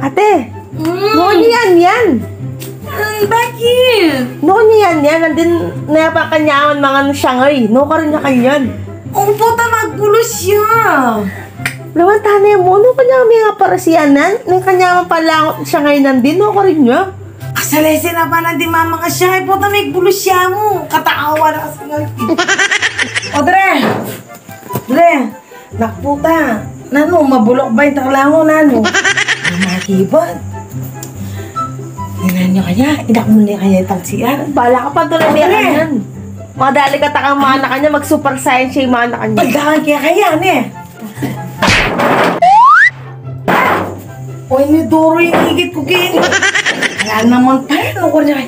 Ate, noon yan. Bakit? Noon yan. Nandun napakanyaman mga siyangay. No ka rin na kanyan. Ang puta magpulos siya. Lawan tanay mo, no kanya mga para siyanan? Nang kanyaman pala siyangay nandin, no ka rin niya. Kasalese na pa na di mama ka siya. Ay puta magpulos siya mo. Kataawa na kasi nga. O Dre, nakputa. Nano, mabulok ba yung taklaho nano? Makibat. Tingnan niyo kaya, inak mo niya kaya yung tagsiyan. Bala ka pa doon na kanyan. Madali ka takang mga anak kanya, mag-super science siya yung mga anak kanya. Pagdahan kaya kaya, ne? Oy, ni Doro yung higit ko kini. Wala naman pa rin, ano ko niya.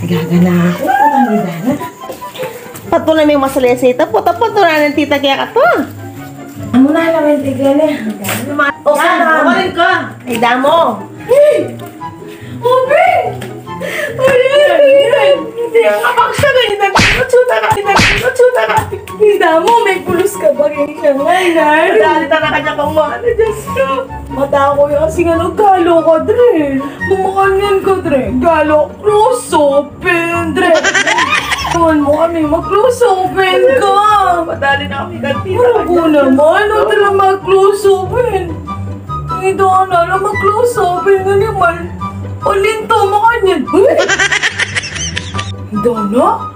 Nagagana ako, ang gana. Pato na may masalesita po, tapos na ng tita kaya ka to. Ano na lang yung tigil eh? O sana, mawarin ka. Ay, damo. Obe! Hindi ang kapagsabi, nagpapatsuta ka. Hindi mo, may pulos ka ba kayo siya ngayon? Dali ta na kanya kang mga na, Diyos ko. Mata ko yung kasi nga galo ka, Dre. Bumakanyan ka, Dre. Galo, close open, Dre. Tuwan mo kami, mag-close open ka. Madali na kami kantina Ano po naman? Ano talaga mag-close open? Ito na lang mag-close open nga naman. Ulinto mo kanyan. Ito na?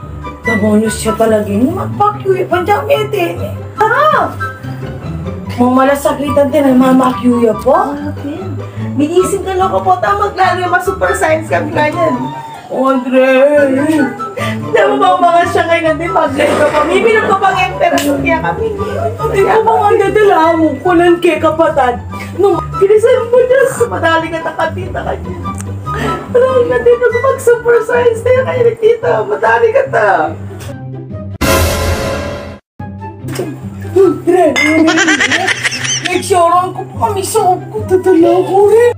Nabonos siya talaga yung magpakyuya. Panjamete. Tara! Mamalasakitan din ang mamakyuya po. Binisip na lang ko po, tamag lalo yung mga super science kami ganyan. Andre! Hindi mo ba mga siya ngayon natin mag-live ka pa? Bibilang ko pang emperor kaya kami. Hindi ko mga dadala mo. Kulan kay kapatad. Nung bilisan mo Diyos, madali ka nakatita kanya. Madali ka din ako mag-super science na yan kaya nagtita. Madali ka ta. Andre! Nag-showroom ko pa kami sa ko. Dadala ko rin.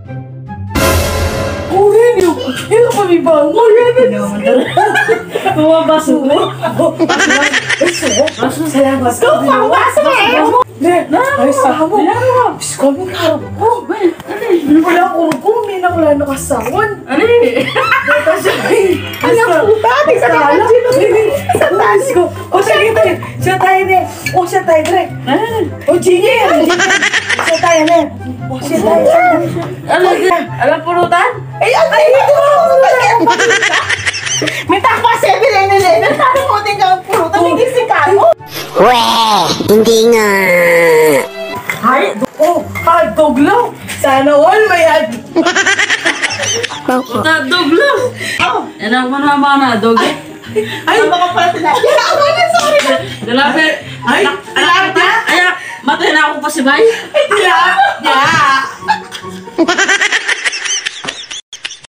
Aurelio! Hindi ka kami ba? Aurelio! Mga baso mo? Baso? Salamat. Go pa! Baso eh! Ay, sa mo. Bis kami karap ko. Wala ko ko. May nakala nakasawan. Ano eh? Anak puta! Di sa naman sa talis ko. O, sige tayo. Siya tayo, ne. O, siya tayo, Dre. O, Gigi. Siya tayo, ne. O, siya tayo. Alam pulutan? Ay, ito! May takpa 7-Eleven. Sabi mo din ka ang pulutan. Hindi si Kalo. Weh, hindi nga. Ay, hotdog lang. Sana all may hotdog. Hotdog lang. Yan ang manama na dog. Ay, baka pala tilapia. Sorry. Tilapia. Ay, tilapia. Ay, matay na ako pa si Bay. Ay, tilapia.